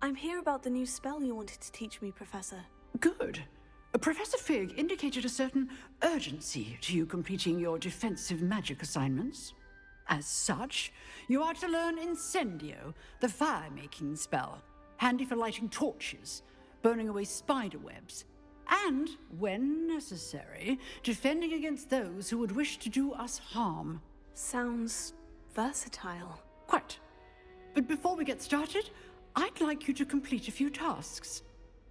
I'm here about the new spell you wanted to teach me, Professor. Good. Professor Fig indicated a certain urgency to you completing your defensive magic assignments. As such, you are to learn Incendio, the fire-making spell, handy for lighting torches, burning away spider webs, and, when necessary, defending against those who would wish to do us harm. Sounds versatile. Quite. But before we get started, I'd like you to complete a few tasks.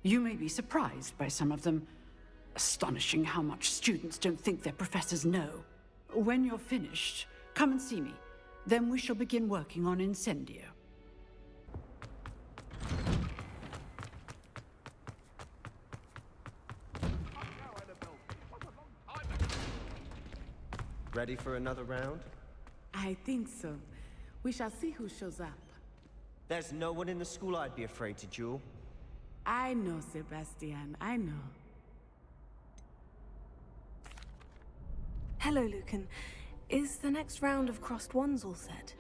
You may be surprised by some of them. Astonishing how much students don't think their professors know. When you're finished, come and see me. Then we shall begin working on Incendio. Ready for another round? I think so. We shall see who shows up. There's no one in the school I'd be afraid to duel. I know, Sebastian, I know. Hello, Lucan. Is the next round of crossed wands all set?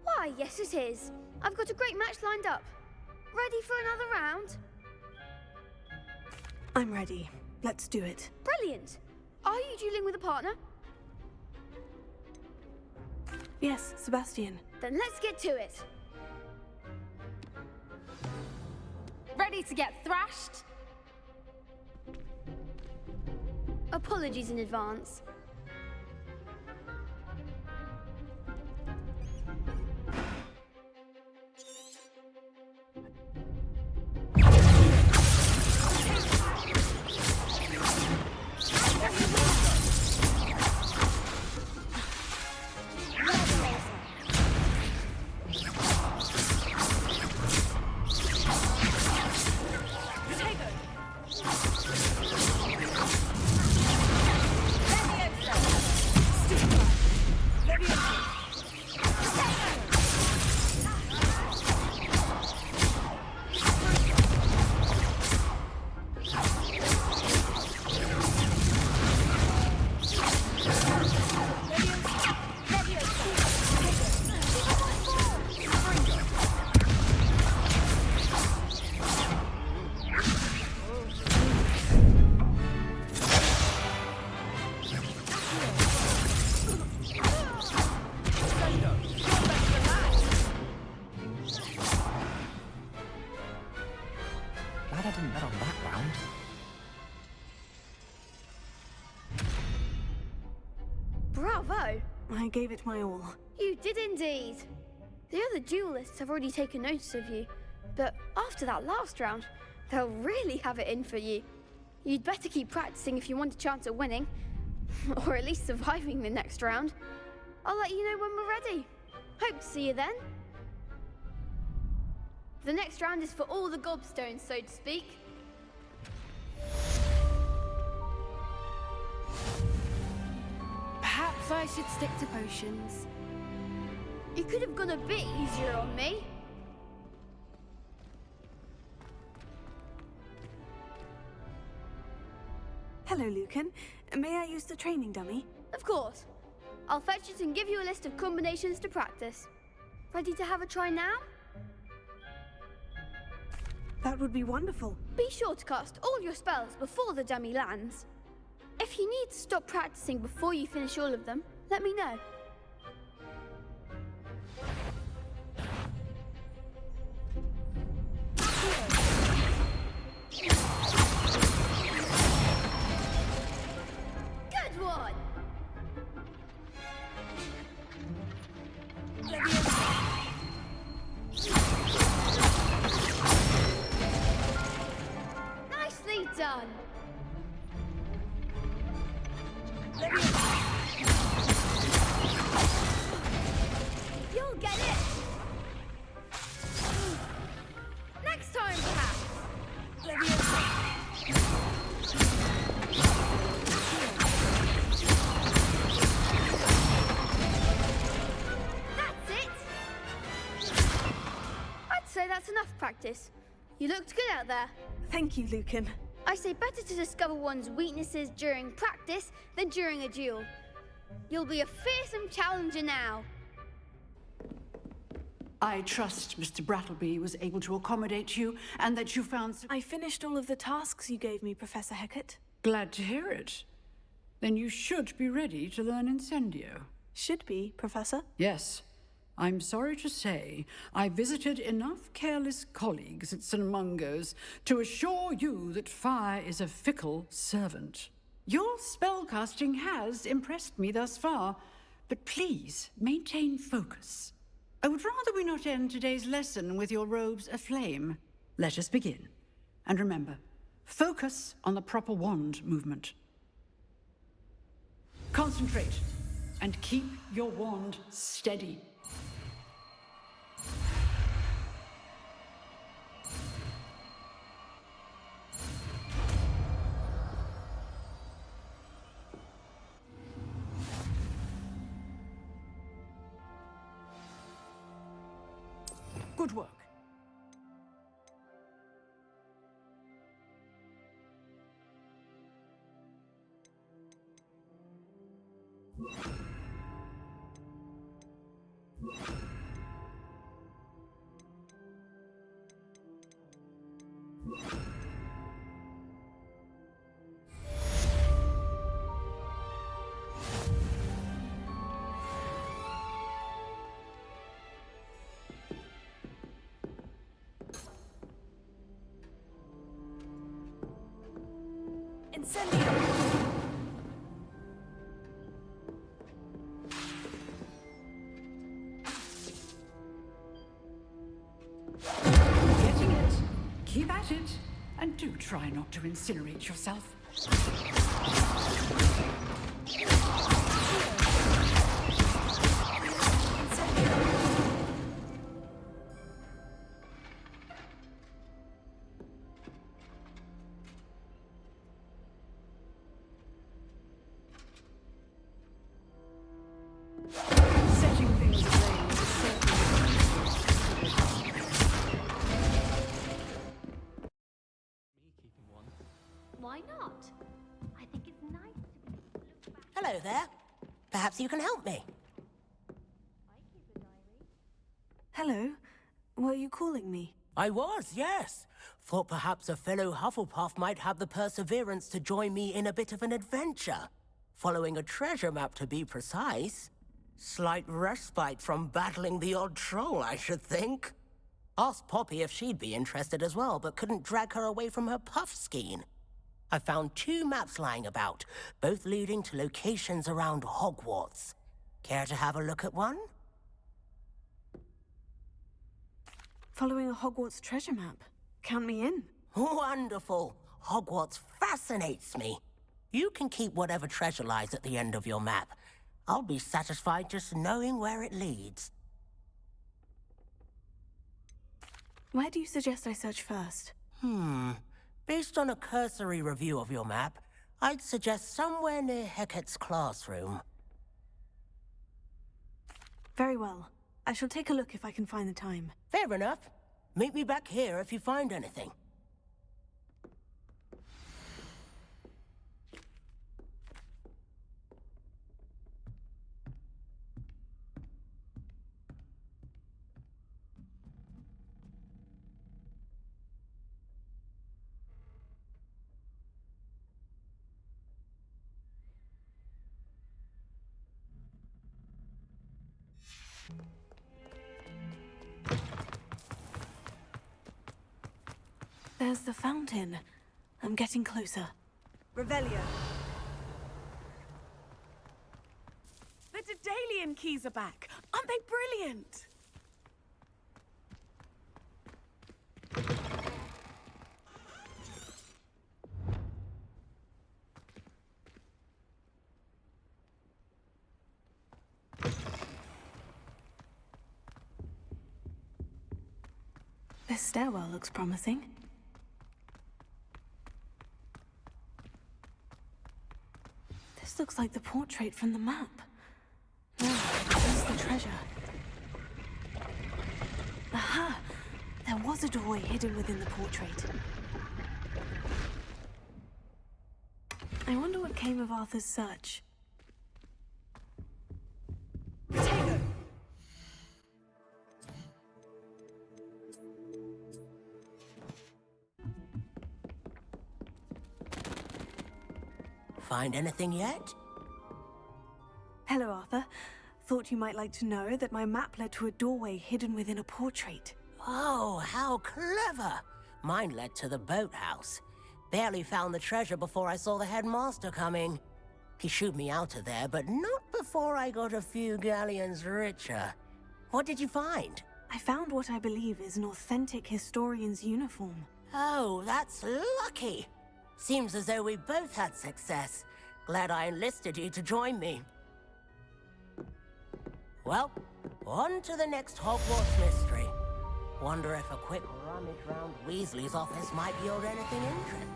Why, yes it is. I've got a great match lined up. Ready for another round? I'm ready. Let's do it. Brilliant. Are you dueling with a partner? Yes, Sebastian. Then let's get to it. Ready to get thrashed? Apologies in advance. Glad I didn't bet on that round. Bravo! I gave it my all. You did indeed. The other duelists have already taken notice of you, but after that last round, they'll really have it in for you. You'd better keep practicing if you want a chance at winning, or at least surviving the next round. I'll let you know when we're ready. Hope to see you then. The next round is for all the gobstones, so to speak. Perhaps I should stick to potions. You could have gone a bit easier on me. Hello, Lucan. May I use the training dummy? Of course. I'll fetch it and give you a list of combinations to practice. Ready to have a try now? That would be wonderful. Be sure to cast all your spells before the dummy lands. If you need to stop practicing before you finish all of them, let me know. Good one! Nicely done! You'll get it! Next time, perhaps! That's it! I'd say that's enough practice. You looked good out there. Thank you, Lucan. I say better to discover one's weaknesses during practice than during a duel. You'll be a fearsome challenger now. I trust Mr. Brattleby was able to accommodate you and that you found... I finished all of the tasks you gave me, Professor Hecat. Glad to hear it. Then you should be ready to learn Incendio. Should be, Professor. Yes. I'm sorry to say I visited enough careless colleagues at St. Mungo's to assure you that fire is a fickle servant. Your spellcasting has impressed me thus far, but please maintain focus. I would rather we not end today's lesson with your robes aflame. Let us begin. And remember, focus on the proper wand movement. Concentrate and keep your wand steady. Good work. Incendio! Getting it. Keep at it. And do try not to incinerate yourself. Setting things ablaze is Why not? I think it's nice to be able to look back. Hello there. Perhaps you can help me. I keep a diary. Hello. Were you calling me? I was, yes. Thought perhaps a fellow Hufflepuff might have the perseverance to join me in a bit of an adventure. Following a treasure map, to be precise. Slight respite from battling the odd troll, I should think. Asked Poppy if she'd be interested as well, but couldn't drag her away from her puff skein. I found 2 maps lying about, both leading to locations around Hogwarts. Care to have a look at one? Following a Hogwarts treasure map. Count me in. Wonderful. Hogwarts fascinates me. You can keep whatever treasure lies at the end of your map. I'll be satisfied just knowing where it leads. Where do you suggest I search first? Based on a cursory review of your map, I'd suggest somewhere near Hecat's classroom. Very well. I shall take a look if I can find the time. Fair enough. Meet me back here if you find anything. There's the fountain. I'm getting closer. Revelio. The Daedalian keys are back. Aren't they brilliant? This stairwell looks promising. This looks like the portrait from the map. No, that's the treasure. Aha! There was a doorway hidden within the portrait. I wonder what came of Arthur's search. Potato! find anything yet? Hello, Arthur. Thought you might like to know that my map led to a doorway hidden within a portrait. Oh, how clever! Mine led to the boathouse. Barely found the treasure before I saw the headmaster coming. He shooed me out of there, but not before I got a few galleons richer. What did you find? I found what I believe is an authentic historian's uniform. Oh, that's lucky. Seems as though we both had success. Glad I enlisted you to join me. Well, on to the next Hogwarts mystery. Wonder if a quick rummage round Weasley's office might yield anything interesting.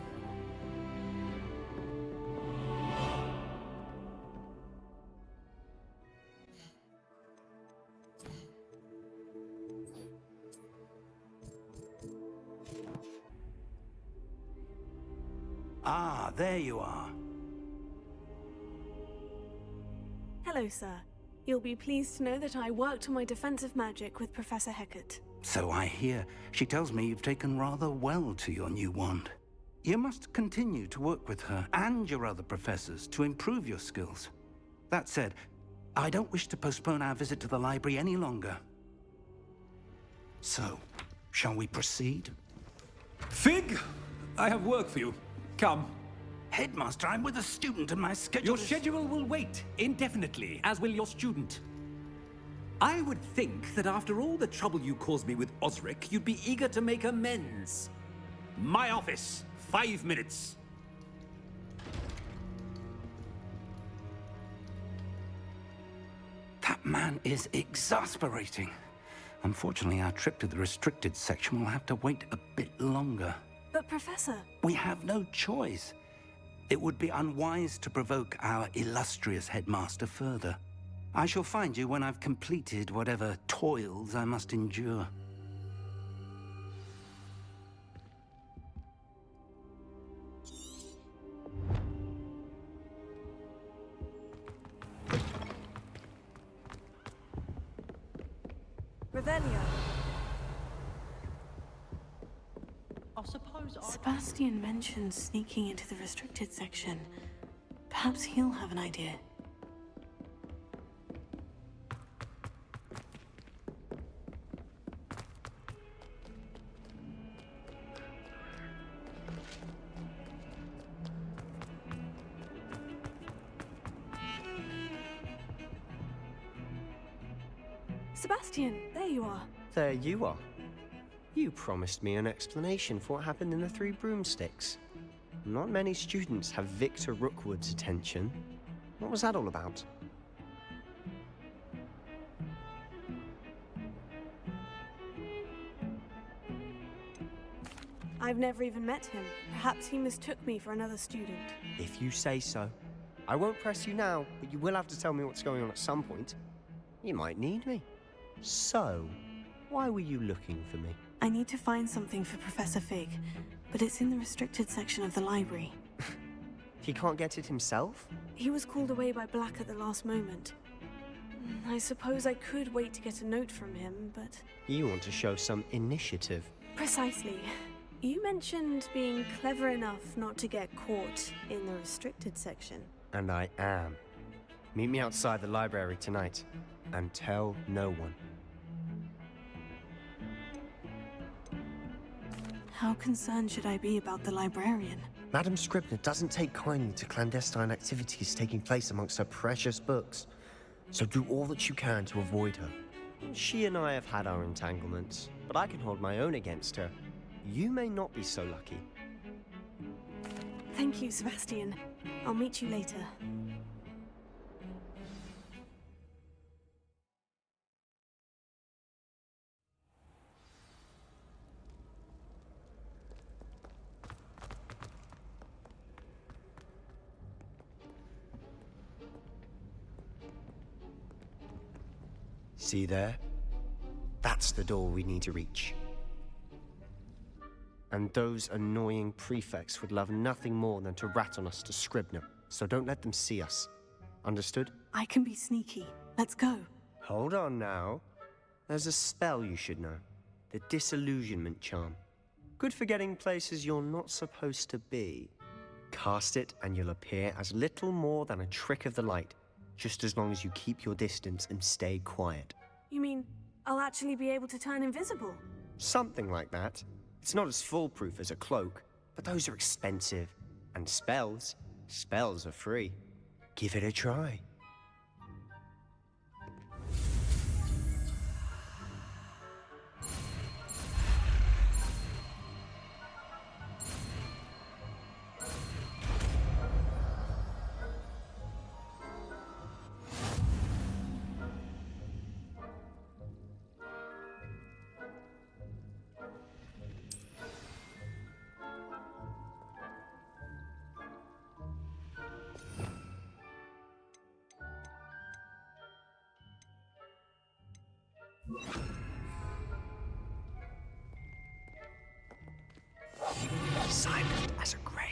Ah, there you are. Hello, sir. You'll be pleased to know that I worked on my defensive magic with Professor Hecat. So I hear. She tells me you've taken rather well to your new wand. You must continue to work with her and your other professors to improve your skills. That said, I don't wish to postpone our visit to the library any longer. So, shall we proceed? Fig! I have work for you. Come. Headmaster, I'm with a student and my schedule Your schedule will wait indefinitely, as will your student. I would think that after all the trouble you caused me with Osric, you'd be eager to make amends. My office, 5 minutes. That man is exasperating. Unfortunately, our trip to the restricted section will have to wait a bit longer. But, Professor... We have no choice. It would be unwise to provoke our illustrious headmaster further. I shall find you when I've completed whatever toils I must endure. Revelio. I suppose Sebastian mentioned sneaking into the restricted section. Perhaps he'll have an idea. Sebastian, there you are. There you are. You promised me an explanation for what happened in the Three Broomsticks. Not many students have Victor Rookwood's attention. What was that all about? I've never even met him. Perhaps he mistook me for another student. If you say so. I won't press you now, but you will have to tell me what's going on at some point. You might need me. So, why were you looking for me? I need to find something for Professor Fig, but it's in the restricted section of the library. He can't get it himself? He was called away by Black at the last moment. I suppose I could wait to get a note from him, but... You want to show some initiative. Precisely. You mentioned being clever enough not to get caught in the restricted section. And I am. Meet me outside the library tonight, and tell no one. How concerned should I be about the librarian? Madam Scribner doesn't take kindly to clandestine activities taking place amongst her precious books, so do all that you can to avoid her. She and I have had our entanglements, but I can hold my own against her. You may not be so lucky. Thank you, Sebastian. I'll meet you later. See there? That's the door we need to reach. And those annoying prefects would love nothing more than to rat on us to Scribner, so don't let them see us. Understood? I can be sneaky. Let's go. Hold on now. There's a spell you should know. The Disillusionment Charm. Good for getting places you're not supposed to be. cast it and you'll appear as little more than a trick of the light, just as long as you keep your distance and stay quiet. You mean I'll actually be able to turn invisible? Something like that. It's not as foolproof as a cloak, but those are expensive. And spells are free. Give it a try. Silent as a grave.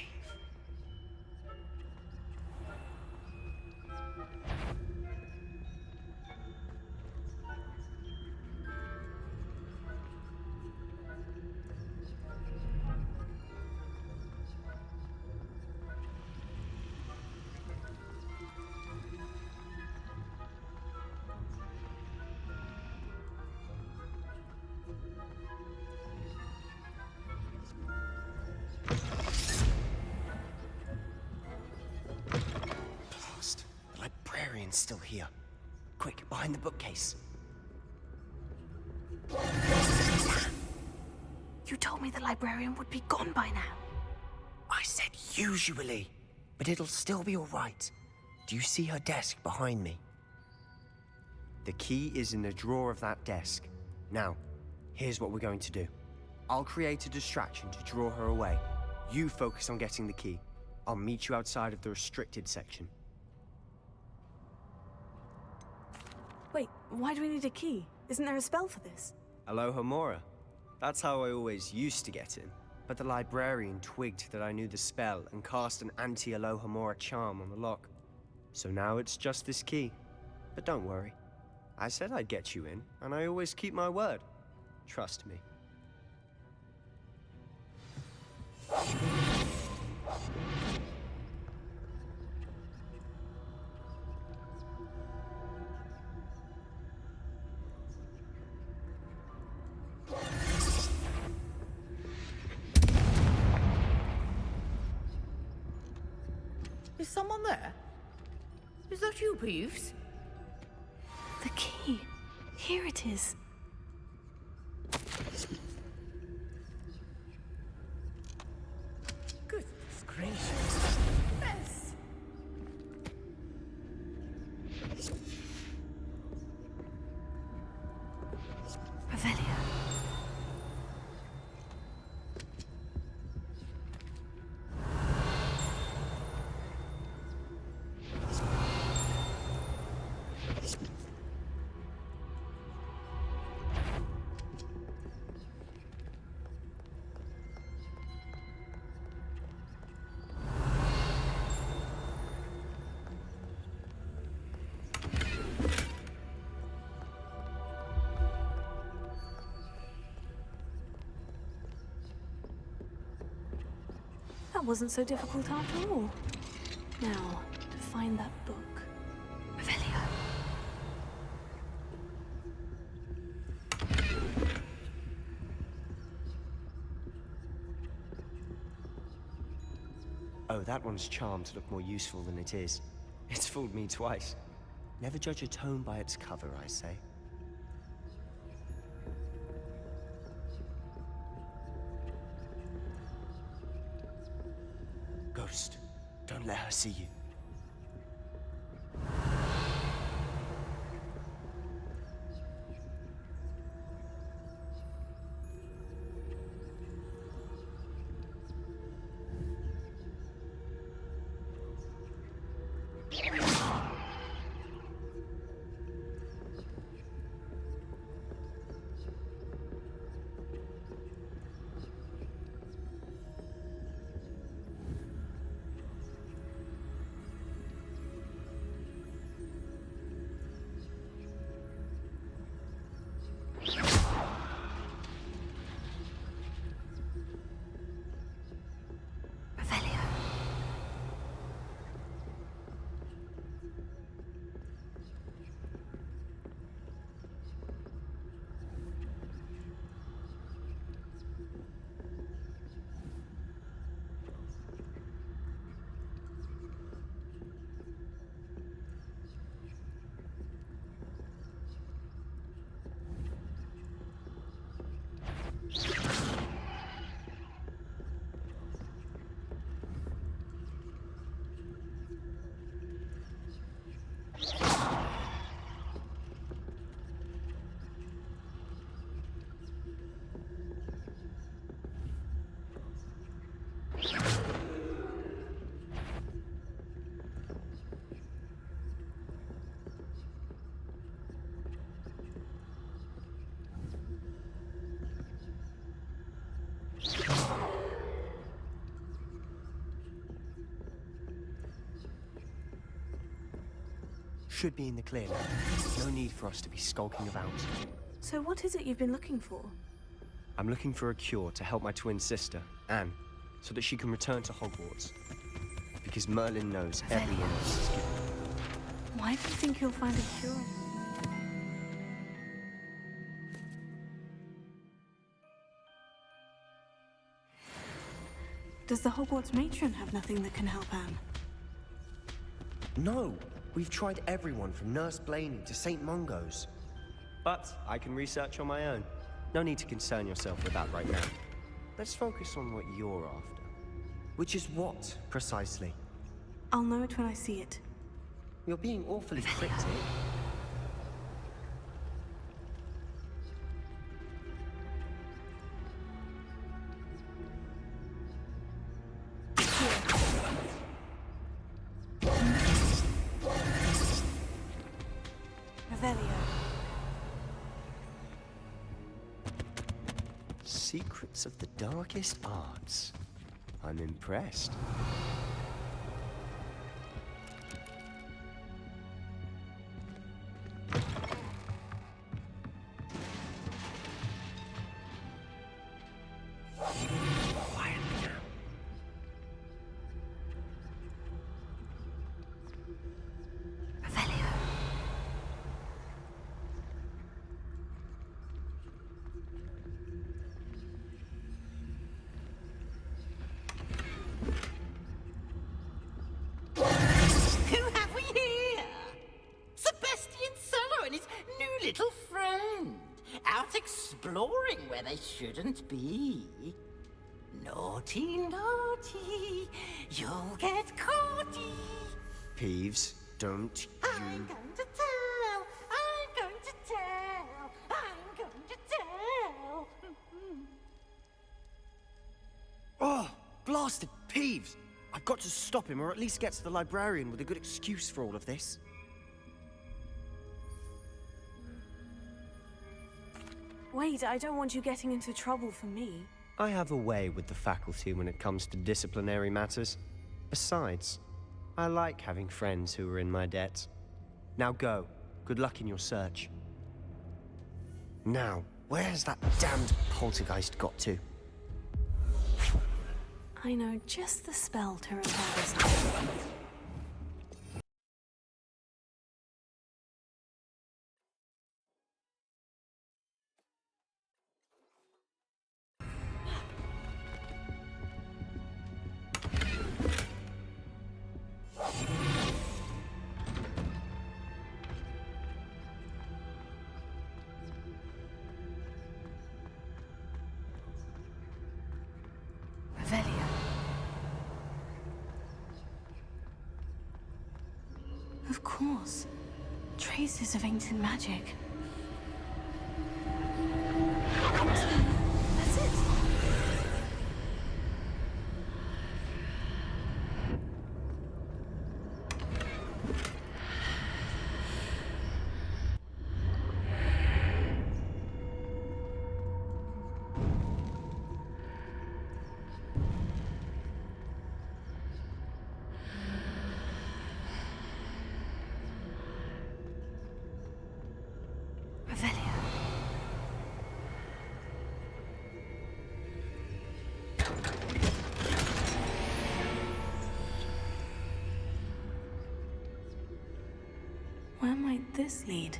The librarian's still here. Quick, behind the bookcase. You told me the librarian would be gone by now. I said usually, but it'll still be all right. Do you see her desk behind me? The key is in the drawer of that desk. Now, here's what we're going to do. I'll create a distraction to draw her away. You focus on getting the key. I'll meet you outside of the restricted section. Wait, why do we need a key? Isn't there a spell for this? Alohomora. That's how I always used to get in. But the librarian twigged that I knew the spell and cast an anti-Alohomora charm on the lock. So now it's just this key. But don't worry. I said I'd get you in, and I always keep my word. Trust me. Is someone there? Is that you, Peeves? The key. Here it is. Goodness gracious. Yes. Revelio. That wasn't so difficult after all. Now, to find that book. Revelio. Oh, that one's charmed to look more useful than it is. It's fooled me twice. Never judge a tome by its cover, I say. Ghost, don't let her see you. Should be in the clear now. No need for us to be skulking about. So what is it you've been looking for? I'm looking for a cure to help my twin sister, Anne, so that she can return to Hogwarts. Because Merlin knows every innocence is given. Why do you think you'll find a cure? Does the Hogwarts matron have nothing that can help Anne? No! We've tried everyone from Nurse Blaney to St. Mungo's. But I can research on my own. No need to concern yourself with that right now. Let's focus on what you're after. Which is what, precisely? I'll know it when I see it. You're being awfully cryptic. Secrets of the darkest arts. I'm impressed. Little friend, out exploring where they shouldn't be. Naughty, naughty, you'll get caughty. Peeves, don't you... I'm going to tell, I'm going to tell, I'm going to tell. Oh, blasted Peeves! I've got to stop him, or at least get to the librarian with a good excuse for all of this. Wait, I don't want you getting into trouble for me. I have a way with the faculty when it comes to disciplinary matters. Besides, I like having friends who are in my debt. Now go. Good luck in your search. Now, where has that damned poltergeist got to? I know just the spell to repair this. Of course. Traces of ancient magic. That's it. Where might this lead?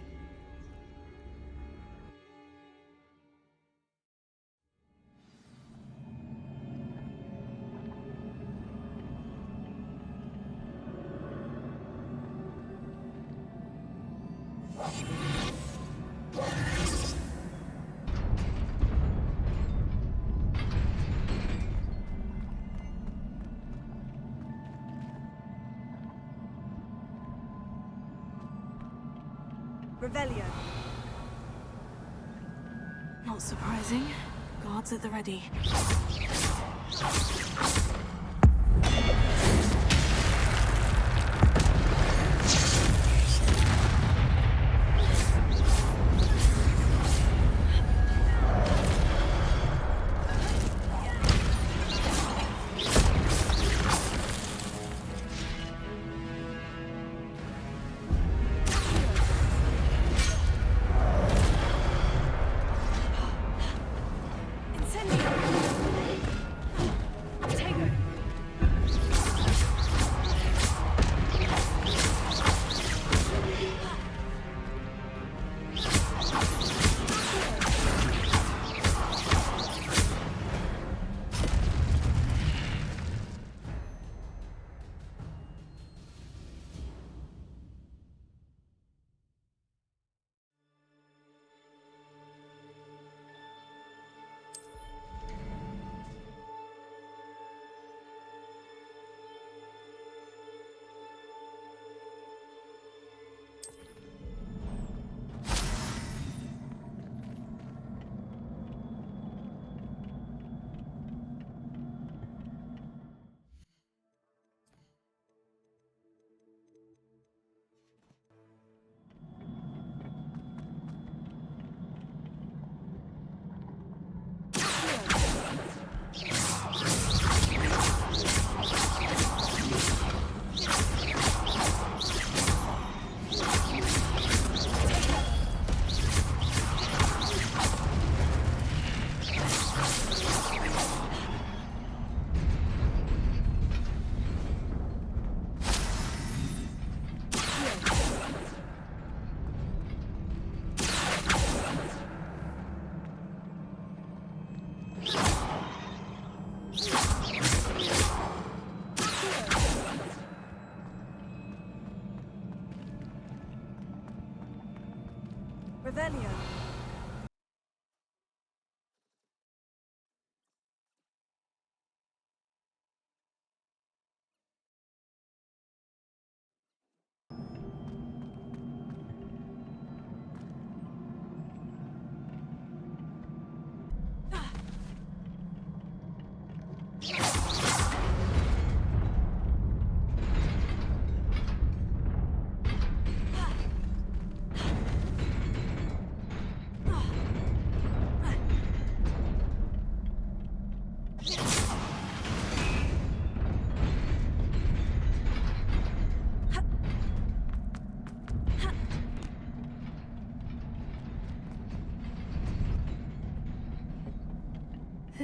Revelio. Not surprising. Guards at the ready.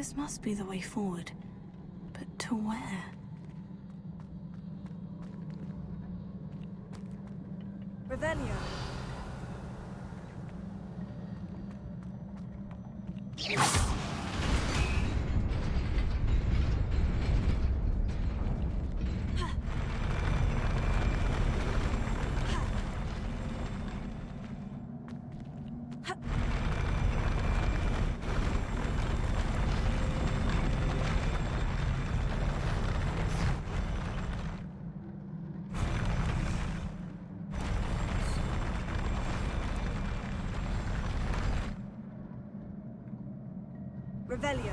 This must be the way forward. But to where? Revelio. Revelio.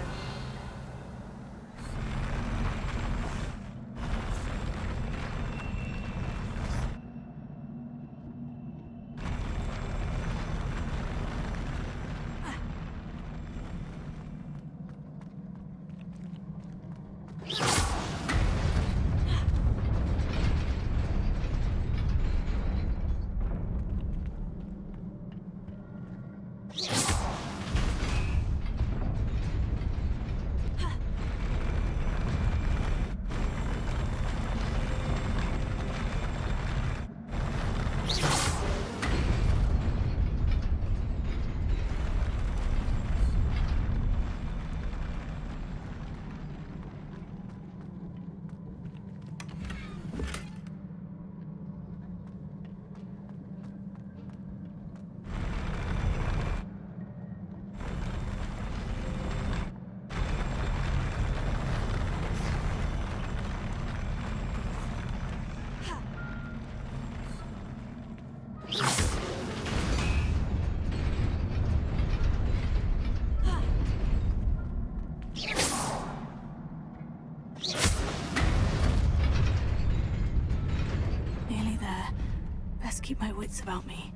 Nearly there. Best keep my wits about me.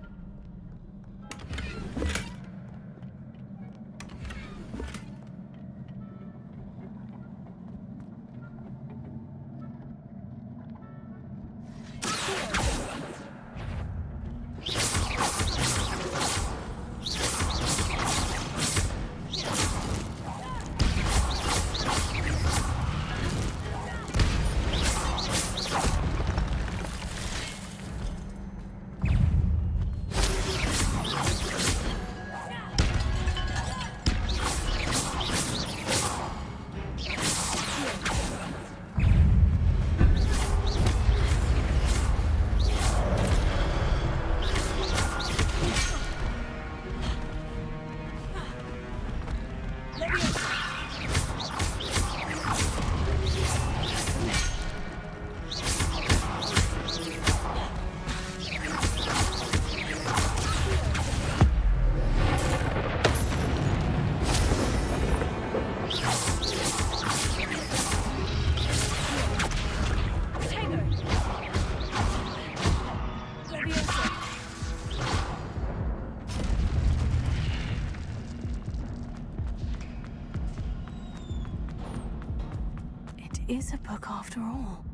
It is a book after all.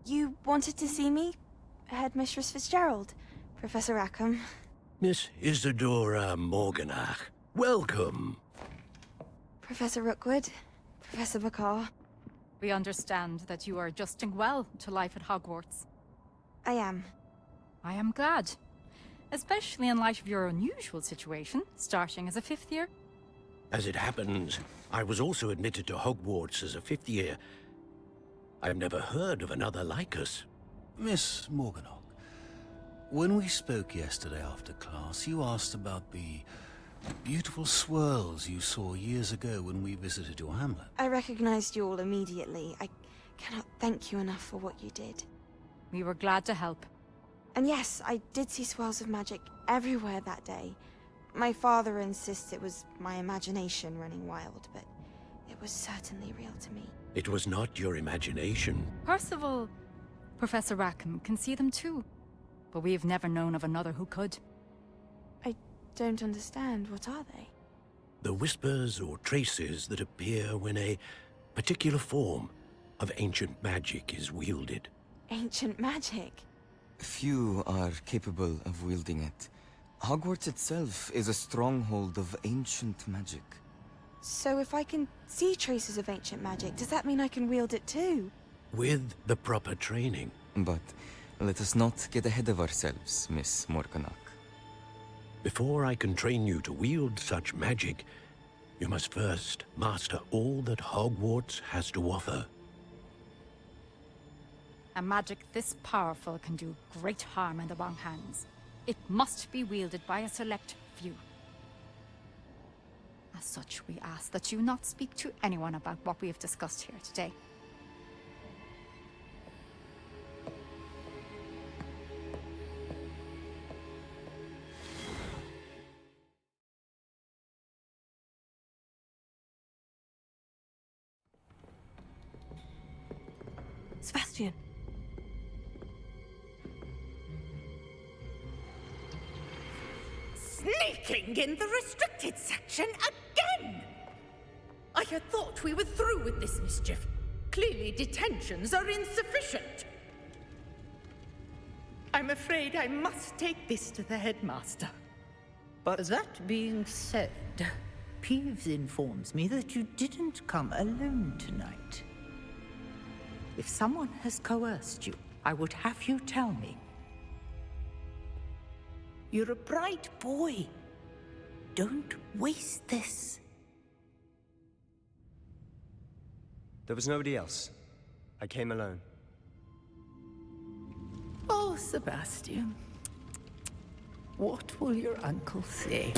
You wanted to see me? Headmistress Fitzgerald, Professor Rackham. Miss Isadora Morganach, welcome. Professor Rookwood, Professor Bakar. We understand that you are adjusting well to life at Hogwarts. I am. I am glad. Especially in light of your unusual situation, starting as a 5th year. As it happens, I was also admitted to Hogwarts as a 5th year. I've never heard of another like us. Miss Morganach, when we spoke yesterday after class, you asked about the beautiful swirls you saw years ago when we visited your hamlet. I recognized you all immediately. I cannot thank you enough for what you did. We were glad to help. And yes, I did see swirls of magic everywhere that day. My father insists it was my imagination running wild, but it was certainly real to me. It was not your imagination. Percival, Professor Rackham can see them too. But we've never known of another who could. I don't understand. What are they? The whispers or traces that appear when a particular form of ancient magic is wielded. Ancient magic? Few are capable of wielding it. Hogwarts itself is a stronghold of ancient magic. So if I can see traces of ancient magic, does that mean I can wield it too? With the proper training. But let us not get ahead of ourselves, Miss Morganach. Before I can train you to wield such magic, you must first master all that Hogwarts has to offer. A magic this powerful can do great harm in the wrong hands. It must be wielded by a select few. As such, we ask that you not speak to anyone about what we have discussed here today. Sebastian. Sneaking in the restricted section again! I had thought we were through with this mischief. Clearly detentions are insufficient. I'm afraid I must take this to the headmaster. But that being said, Peeves informs me that you didn't come alone tonight. If someone has coerced you, I would have you tell me. You're a bright boy. Don't waste this. There was nobody else. I came alone. Oh, Sebastian. What will your uncle say?